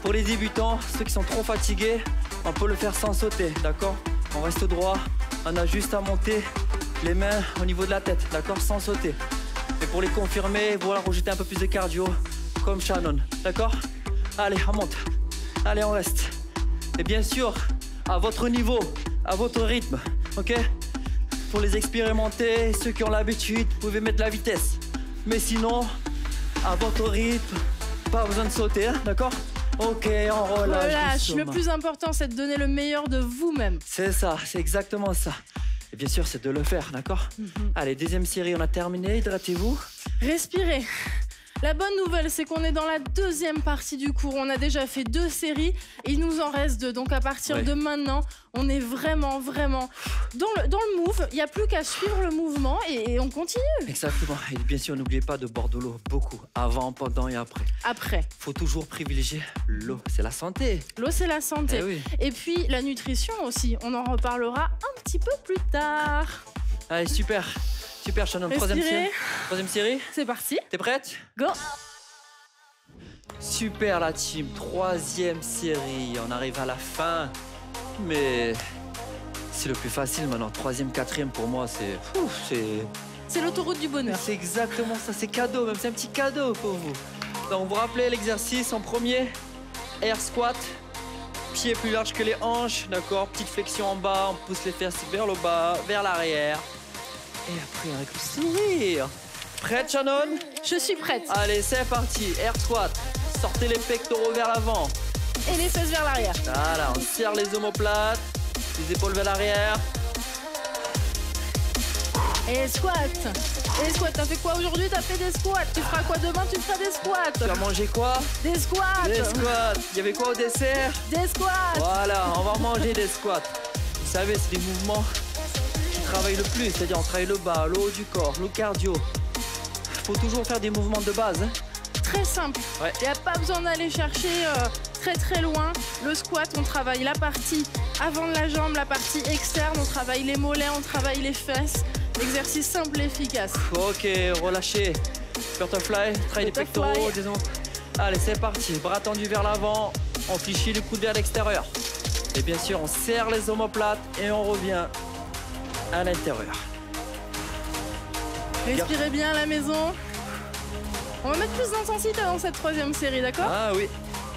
A: pour les débutants, ceux qui sont trop fatigués, on peut le faire sans sauter, d'accord? On reste droit. On a juste à monter les mains au niveau de la tête, d'accord, sans sauter. Et pour les confirmer, voilà, rajouter un peu plus de cardio, comme Shannon, d'accord? Allez, on monte. Allez, on reste. Et bien sûr, à votre niveau, à votre rythme, ok? Pour les expérimenter, ceux qui ont l'habitude, vous pouvez mettre la vitesse. Mais sinon, à votre rythme, pas besoin de sauter, hein, d'accord? Ok, on relâche.
B: Le plus important, c'est de donner le meilleur de vous-même.
A: C'est ça, c'est exactement ça. Et bien sûr, c'est de le faire, d'accord? Allez, deuxième série, on a terminé. Hydratez-vous.
B: Respirez. La bonne nouvelle, c'est qu'on est dans la deuxième partie du cours. On a déjà fait 2 séries et il nous en reste 2. Donc à partir de maintenant, on est vraiment dans le move. Il n'y a plus qu'à suivre le mouvement et on continue.
A: Exactement. Et bien sûr, n'oubliez pas de boire de l'eau beaucoup. Avant, pendant et après.
B: Après.
A: Faut toujours privilégier l'eau. C'est la santé.
B: L'eau, c'est la santé.
A: Eh oui.
B: Et puis la nutrition aussi. On en reparlera un petit peu plus tard.
A: Allez, super. Super, Shannon. Troisième série.
B: C'est parti.
A: T'es prête?
B: Go.
A: Super la team. 3e série. On arrive à la fin. Mais c'est le plus facile maintenant. 3e, 4e pour moi,
B: c'est l'autoroute du bonheur.
A: C'est exactement ça. C'est cadeau même. C'est un petit cadeau pour vous. Donc vous vous rappelez l'exercice en premier? Air squat. Pieds plus larges que les hanches. D'accord? Petite flexion en bas. On pousse les fesses vers le bas, vers l'arrière. Et après, avec le sourire. Prête, Shannon?
B: Je suis prête.
A: Allez, c'est parti. Air squat. Sortez les pectoraux vers l'avant.
B: Et les fesses vers l'arrière.
A: Voilà, on serre les omoplates. Les épaules vers l'arrière.
B: Et squat. T'as fait quoi aujourd'hui? T'as fait des squats. Tu feras quoi demain? Tu feras des squats.
A: Tu as mangé quoi?
B: Des squats.
A: Des squats. Il y avait quoi au dessert?
B: Des squats.
A: Voilà, on va manger des squats. Vous savez, c'est des mouvements travaille le plus, c'est-à-dire on travaille le bas, le haut du corps, le cardio. Il faut toujours faire des mouvements de base. Hein.
B: Très simple. Il n'y a pas besoin d'aller chercher très loin. Le squat, on travaille la partie avant de la jambe, la partie externe, on travaille les mollets, on travaille les fesses. Exercice simple et efficace.
A: Ok, relâchez. Butterfly, travaille les pectoraux. Allez, c'est parti. Bras tendus vers l'avant. On fléchit le coude vers l'extérieur. Et bien sûr, on serre les omoplates et on revient à l'intérieur.
B: Respirez bien à la maison. On va mettre plus d'intensité dans cette 3e série, d'accord?
A: Ah oui.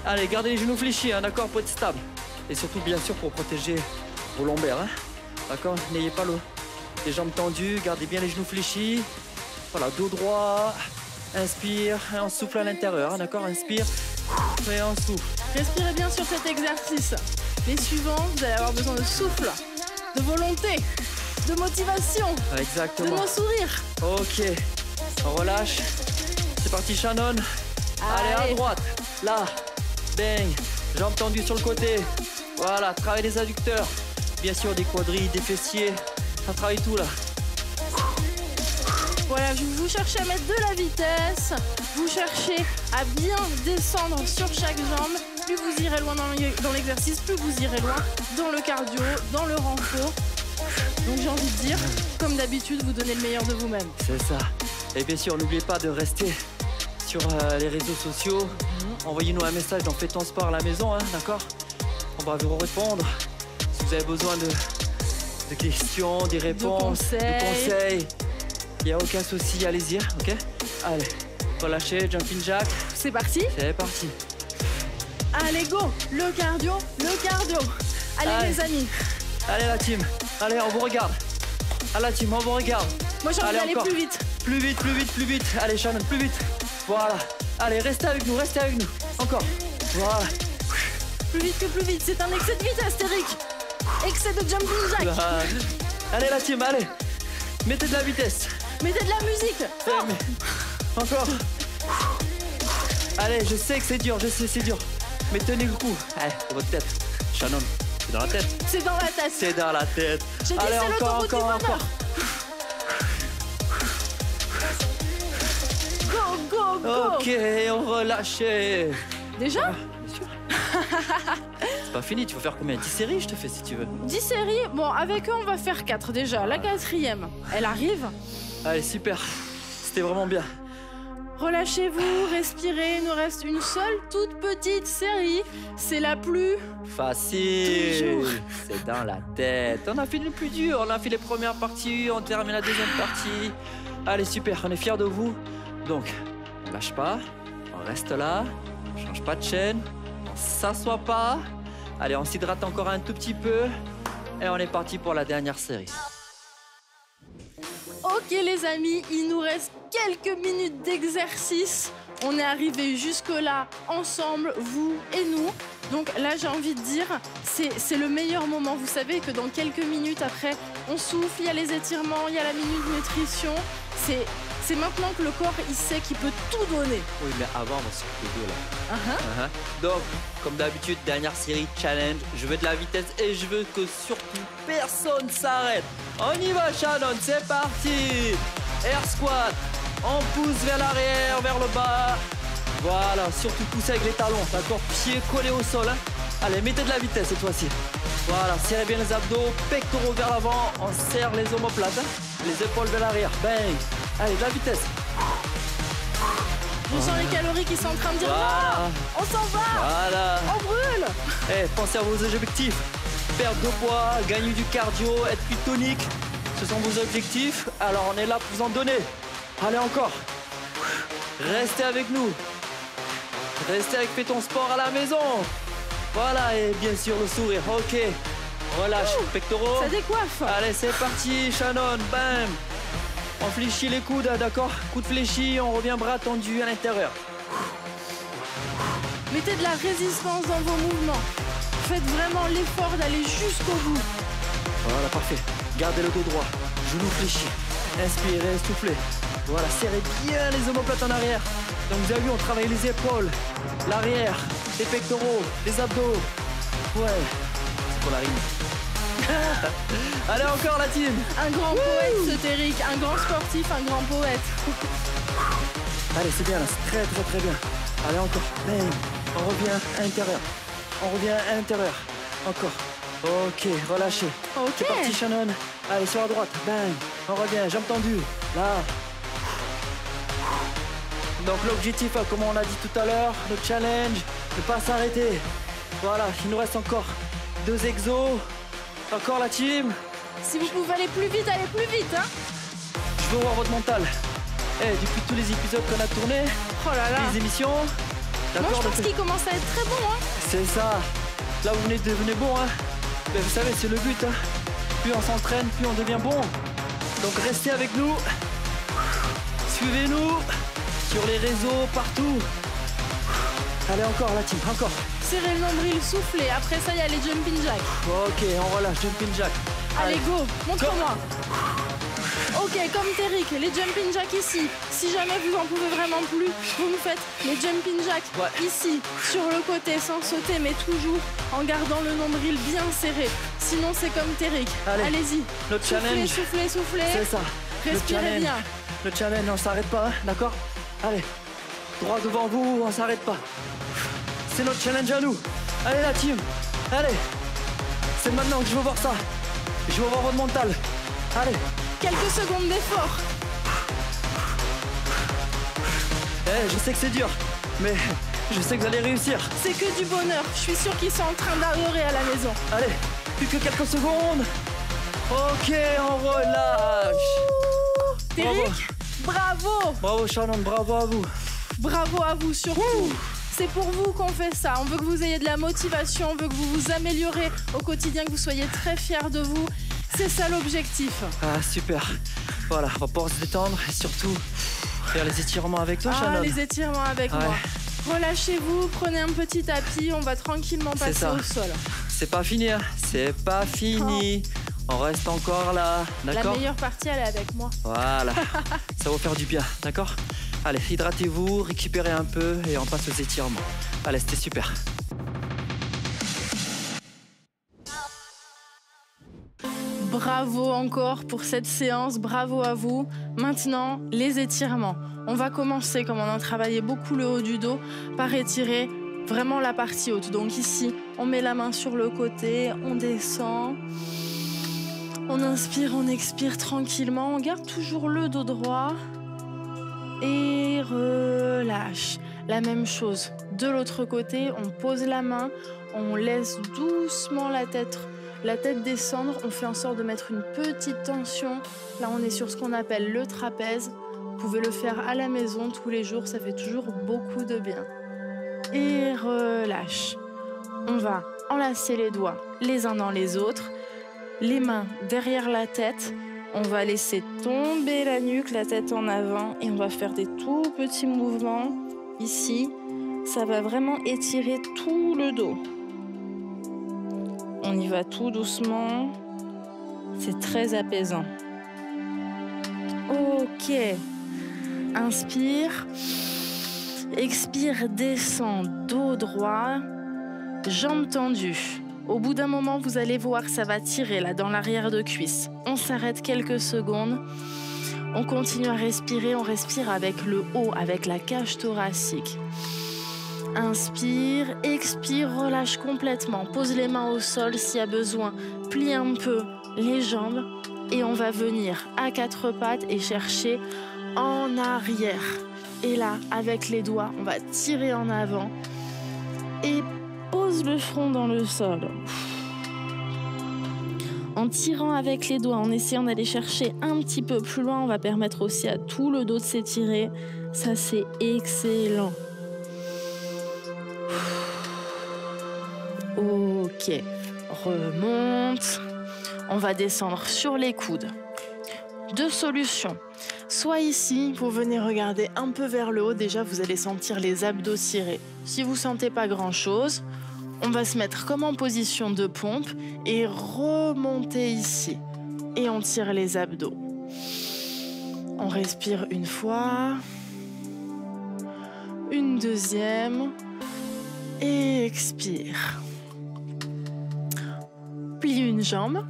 A: Allez, gardez les genoux fléchis, hein, d'accord, pour être stable. Et surtout, bien sûr, pour protéger vos lombaires. Hein, d'accord? N'ayez pas les jambes tendues, gardez bien les genoux fléchis. Voilà, dos droit. Inspire et on souffle à l'intérieur, hein, d'accord? Inspire et on souffle.
B: Respirez bien sur cet exercice. Les suivants, vous allez avoir besoin de souffle, de volonté, de motivation,
A: exactement,
B: de nos sourires.
A: Ok, on relâche. C'est parti, Shannon. Allez, à droite. Là. Bang. Jambes tendues sur le côté. Voilà, travaille les adducteurs. Bien sûr, des quadrilles, des fessiers. Ça travaille tout, là.
B: Voilà, vous cherchez à mettre de la vitesse. Vous cherchez à bien descendre sur chaque jambe. Plus vous irez loin dans l'exercice, plus vous irez loin dans le cardio, dans le renfort. Donc j'ai envie de dire, comme d'habitude, vous donnez le meilleur de vous-même.
A: C'est ça. Et bien sûr, n'oubliez pas de rester sur les réseaux sociaux. Envoyez-nous un message dans Fais ton sport à la maison, hein, d'accord? On va vous répondre. Si vous avez besoin de questions, des réponses, de conseils, il n'y a aucun souci, allez-y, ok? Allez, relâchez, jumping jack.
B: C'est parti?
A: C'est parti.
B: Allez, go! Le cardio, le cardio. Allez les amis.
A: Allez la team. Allez, on vous regarde. Allez la team, on vous regarde.
B: Moi j'ai envie d'aller plus vite.
A: Plus vite, plus vite, plus vite. Allez Shannon, plus vite. Voilà. Allez, restez avec nous, restez avec nous. Encore. Voilà.
B: Plus vite que plus vite, c'est un excès de vitesse, Eric. Excès de jumping jack.
A: Voilà. Allez la team, allez. Mettez de la vitesse.
B: Mettez de la musique.
A: Encore. Allez, je sais que c'est dur, je sais c'est dur. Mais tenez le coup. Allez, dans votre tête. Shannon, c'est dans la tête.
B: C'est dans la tête.
A: C'est dans la tête.
B: J'ai dit
A: allez,
B: c'est l'autoroute du bonheur. Go, go, go.
A: Ok, on relâche.
B: Déjà?
A: Bien sûr. C'est pas fini, tu vas faire combien? 10 séries, je te fais si tu veux.
B: 10 séries? Bon, avec eux, on va faire 4 déjà. La 4e, elle arrive.
A: Allez, super. C'était vraiment bien.
B: Relâchez-vous, respirez. Il nous reste une seule toute petite série. C'est la plus...
A: Facile.
B: Toujours.
A: C'est dans la tête. On a fait le plus dur. On a fait les premières parties. On termine la deuxième partie. Allez, super. On est fiers de vous. Donc, on lâche pas. On reste là. On change pas de chaîne. On s'assoit pas. Allez, on s'hydrate encore un tout petit peu. Et on est parti pour la dernière série.
B: Ok les amis, il nous reste quelques minutes d'exercice. On est arrivé jusque-là ensemble, vous et nous. Donc là, j'ai envie de dire, c'est le meilleur moment. Vous savez que dans quelques minutes après, on souffle, il y a les étirements, il y a la minute nutrition. C'est maintenant que le corps, il sait qu'il peut tout donner.
A: Oui, mais avant, on va s'occuper de là. Donc, comme d'habitude, dernière série challenge. Je veux de la vitesse et je veux que surtout personne s'arrête. On y va, Shannon, c'est parti. Air squat. On pousse vers l'arrière, vers le bas. Voilà, surtout pousser avec les talons, d'accord? Pieds collés au sol. Hein. Allez, mettez de la vitesse cette fois-ci. Voilà, serrez bien les abdos, pectoraux vers l'avant. On serre les omoplates, hein. Les épaules vers l'arrière. Bang. Allez, de la vitesse.
B: Je sens les calories qui sont en train de dire
A: Voilà.
B: non, on s'en va,
A: Voilà.
B: on brûle.
A: Eh, pensez à vos objectifs. Perdre de poids, gagner du cardio, être plus tonique. Ce sont vos objectifs. Alors on est là pour vous en donner. Allez encore. Restez avec nous. Restez avec Fais ton sport à la maison. Voilà, et bien sûr le sourire. Ok. Relâche, pectoraux.
B: Ça décoiffe.
A: Allez, c'est parti, Shannon. Bam. On fléchit les coudes, d'accord? Coude fléchi, on revient bras tendus à l'intérieur.
B: Mettez de la résistance dans vos mouvements. Faites vraiment l'effort d'aller jusqu'au bout.
A: Voilà, parfait. Gardez le dos droit. Genoux fléchis. Inspirez, soufflez. Voilà, serrez bien les omoplates en arrière. Donc vous avez vu, on travaille les épaules, l'arrière, les pectoraux, les abdos. Ouais, c'est pour la rime. Allez, encore la team.
B: Un grand poète, ce Téric. Un grand sportif, un grand poète.
A: Allez, c'est bien là, c'est très très très bien. Allez, encore. Bang. On revient à l'intérieur. On revient à l'intérieur. Encore. Ok, relâchez.
B: Ok.
A: C'est parti, Shannon. Allez, sur la droite. Bang. On revient, jambes tendues. Là. Donc l'objectif, comme on l'a dit tout à l'heure, le challenge, ne pas s'arrêter. Voilà, il nous reste encore 2 exos. Encore la team.
B: Si vous pouvez aller plus vite, allez plus vite, hein.
A: Je veux voir votre mental. Eh, depuis tous les épisodes qu'on a tournés,
B: Oh là là.
A: les émissions.
B: Moi,
A: d'accord,
B: je pense qu'il commence à être très bon, hein.
A: c'est ça. Là, vous venez de devenir bon, hein. Mais vous savez, c'est le but, hein. Plus on s'entraîne, plus on devient bon. Donc restez avec nous. Suivez-nous sur les réseaux, partout. Allez, encore la team, encore.
B: Serrez le nombril, soufflez. Après ça, il y a les jumping jacks.
A: Ok, on relâche, jumping jack.
B: Allez, go, montre-moi. Ok, comme Téric, les jumping jacks ici. Si jamais vous en pouvez vraiment plus, vous me faites les jumping jacks ici, sur le côté, sans sauter, mais toujours en gardant le nombril bien serré. Sinon, c'est comme Téric. Allez-y.
A: Notre
B: Soufflez,
A: challenge,
B: soufflez, soufflez.
A: c'est ça.
B: Respirez bien.
A: Le challenge, on s'arrête pas, hein, d'accord? Allez, droit devant vous, on s'arrête pas. C'est notre challenge à nous. Allez la team, allez. C'est maintenant que je veux voir ça. Je veux voir votre mental. Allez.
B: Quelques secondes d'effort.
A: Je sais que c'est dur, mais je sais que vous allez réussir.
B: C'est que du bonheur. Je suis sûre qu'ils sont en train d'adorer à la maison.
A: Allez, plus que quelques secondes. Ok, on relâche.
B: Téric, bravo.
A: Bravo Shannon, bravo à vous.
B: Bravo à vous surtout. C'est pour vous qu'on fait ça. On veut que vous ayez de la motivation, on veut que vous vous améliorez au quotidien, que vous soyez très fiers de vous. C'est ça l'objectif.
A: Ah, super. Voilà, on va pouvoir se détendre et surtout faire les étirements avec toi, Shannon.
B: Les étirements avec moi. Relâchez-vous, prenez un petit tapis, on va tranquillement passer au sol.
A: C'est pas fini, hein. C'est pas fini. On reste encore là, d'accord?
B: La meilleure partie, elle est avec moi.
A: Voilà, ça va vous faire du bien, d'accord? Allez, hydratez-vous, récupérez un peu et on passe aux étirements. Allez, c'était super.
B: Bravo encore pour cette séance, bravo à vous. Maintenant, les étirements. On va commencer, comme on a travaillé beaucoup le haut du dos, par étirer vraiment la partie haute. Donc ici, on met la main sur le côté, on descend. On inspire, on expire tranquillement. On garde toujours le dos droit. et relâche. La même chose. De l'autre côté, on pose la main, on laisse doucement la tête descendre. On fait en sorte de mettre une petite tension. Là, on est sur ce qu'on appelle le trapèze. Vous pouvez le faire à la maison tous les jours, ça fait toujours beaucoup de bien. Et relâche. On va enlacer les doigts les uns dans les autres, les mains derrière la tête. On va laisser tomber la nuque, la tête en avant et on va faire des tout petits mouvements ici. Ça va vraiment étirer tout le dos. On y va tout doucement. C'est très apaisant. Ok. Inspire. Expire, descend, dos droit, jambes tendues. Au bout d'un moment, vous allez voir, ça va tirer là dans l'arrière de cuisse. On s'arrête quelques secondes. On continue à respirer. On respire avec le haut, avec la cage thoracique. Inspire, expire, relâche complètement. Pose les mains au sol s'il y a besoin. Plie un peu les jambes. Et on va venir à quatre pattes et chercher en arrière. Et là, avec les doigts, on va tirer en avant. Et pose le front dans le sol. En tirant avec les doigts, en essayant d'aller chercher un petit peu plus loin, on va permettre aussi à tout le dos de s'étirer. Ça, c'est excellent. Ok, remonte. On va descendre sur les coudes. Deux solutions. Soit ici, vous venez regarder un peu vers le haut. Déjà, vous allez sentir les abdos tirés. Si vous ne sentez pas grand-chose, on va se mettre comme en position de pompe et remonter ici. Et on tire les abdos. On respire une fois. Une deuxième. Et expire. Plie une jambe.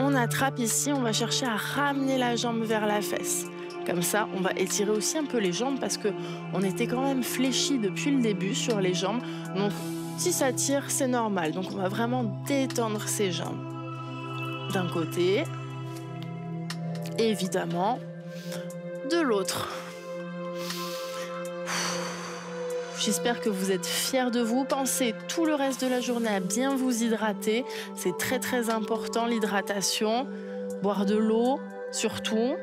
B: On attrape ici, on va chercher à ramener la jambe vers la fesse. Comme ça, on va étirer aussi un peu les jambes parce qu'on était quand même fléchis depuis le début sur les jambes. Donc, si ça tire, c'est normal. Donc, on va vraiment détendre ces jambes. D'un côté, et évidemment, de l'autre. J'espère que vous êtes fiers de vous. Pensez tout le reste de la journée à bien vous hydrater. C'est très très important l'hydratation. Boire de l'eau, surtout.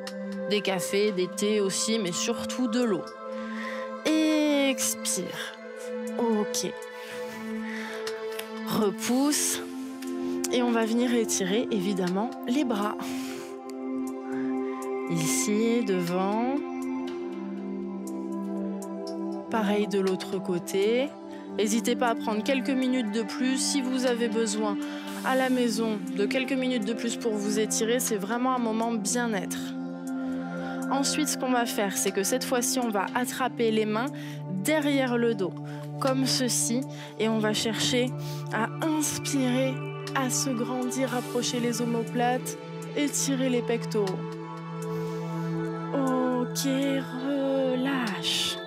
B: Des cafés, des thés aussi, mais surtout de l'eau. Expire. Ok. Repousse. Et on va venir étirer évidemment les bras. Ici, devant. Pareil de l'autre côté. N'hésitez pas à prendre quelques minutes de plus si vous avez besoin à la maison de quelques minutes de plus pour vous étirer. C'est vraiment un moment bien-être. Ensuite, ce qu'on va faire, c'est que cette fois-ci, on va attraper les mains derrière le dos, comme ceci. Et on va chercher à inspirer, à se grandir, approcher les omoplates, étirer les pectoraux. Ok, relâche.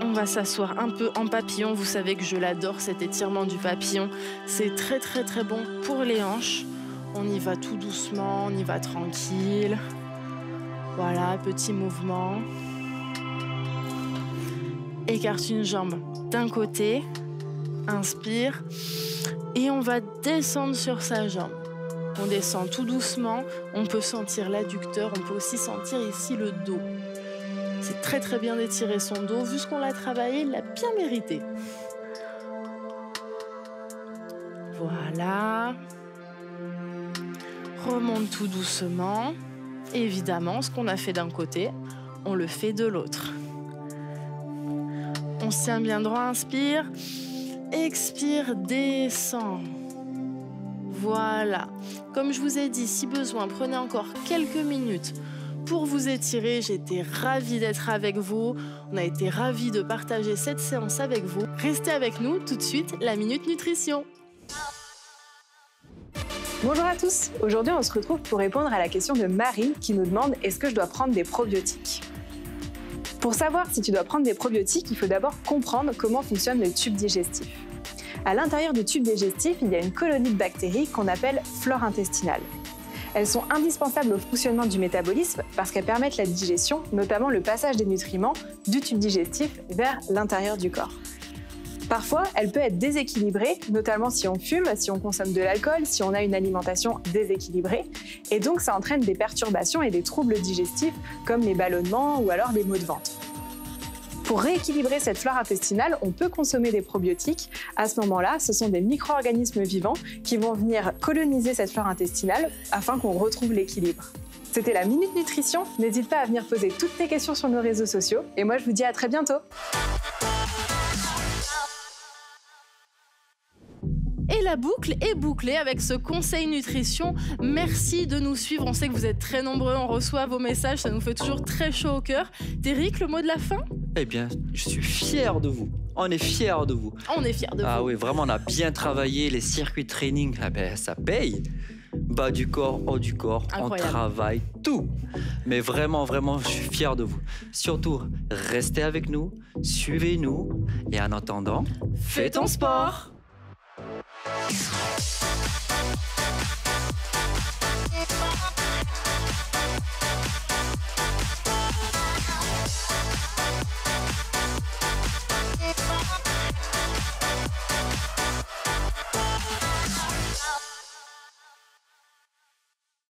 B: On va s'asseoir un peu en papillon. Vous savez que je l'adore, cet étirement du papillon. C'est très très très bon pour les hanches. On y va tout doucement, on y va tranquille. Voilà, petit mouvement. Écarte une jambe d'un côté. Inspire. Et on va descendre sur sa jambe. On descend tout doucement. On peut sentir l'adducteur. On peut aussi sentir ici le dos. C'est très très bien d'étirer son dos. Vu ce qu'on l'a travaillé, il l'a bien mérité. Voilà. Remonte tout doucement. Évidemment, ce qu'on a fait d'un côté, on le fait de l'autre. On se tient bien droit, inspire. Expire, descend. Voilà. Comme je vous ai dit, si besoin, prenez encore quelques minutes pour vous étirer. J'étais ravie d'être avec vous. On a été ravis de partager cette séance avec vous. Restez avec nous tout de suite, la Minute Nutrition.
C: Bonjour à tous. Aujourd'hui, on se retrouve pour répondre à la question de Marie qui nous demande « Est-ce que je dois prendre des probiotiques ?» Pour savoir si tu dois prendre des probiotiques, il faut d'abord comprendre comment fonctionne le tube digestif. À l'intérieur du tube digestif, il y a une colonie de bactéries qu'on appelle flore intestinale. Elles sont indispensables au fonctionnement du métabolisme parce qu'elles permettent la digestion, notamment le passage des nutriments du tube digestif vers l'intérieur du corps. Parfois, elle peut être déséquilibrée, notamment si on fume, si on consomme de l'alcool, si on a une alimentation déséquilibrée. Et donc, ça entraîne des perturbations et des troubles digestifs comme les ballonnements ou alors des maux de ventre. Pour rééquilibrer cette flore intestinale, on peut consommer des probiotiques. À ce moment-là, ce sont des micro-organismes vivants qui vont venir coloniser cette flore intestinale afin qu'on retrouve l'équilibre. C'était la Minute Nutrition. N'hésite pas à venir poser toutes tes questions sur nos réseaux sociaux. Et moi, je vous dis à très bientôt.
B: Et la boucle est bouclée avec ce conseil nutrition. Merci de nous suivre. On sait que vous êtes très nombreux, on reçoit vos messages, ça nous fait toujours très chaud au cœur. Derrick, le mot de la fin?
A: Eh bien, je suis fier de vous. On est fiers de vous.
B: On est fiers de vous.
A: Ah oui, vraiment, on a bien travaillé. Les circuits de training, ça paye. Bas du corps, haut du corps,
B: Incroyable.
A: On travaille tout. Mais vraiment, je suis fier de vous. Surtout, restez avec nous, suivez-nous. Et en attendant,
B: Fais ton sport.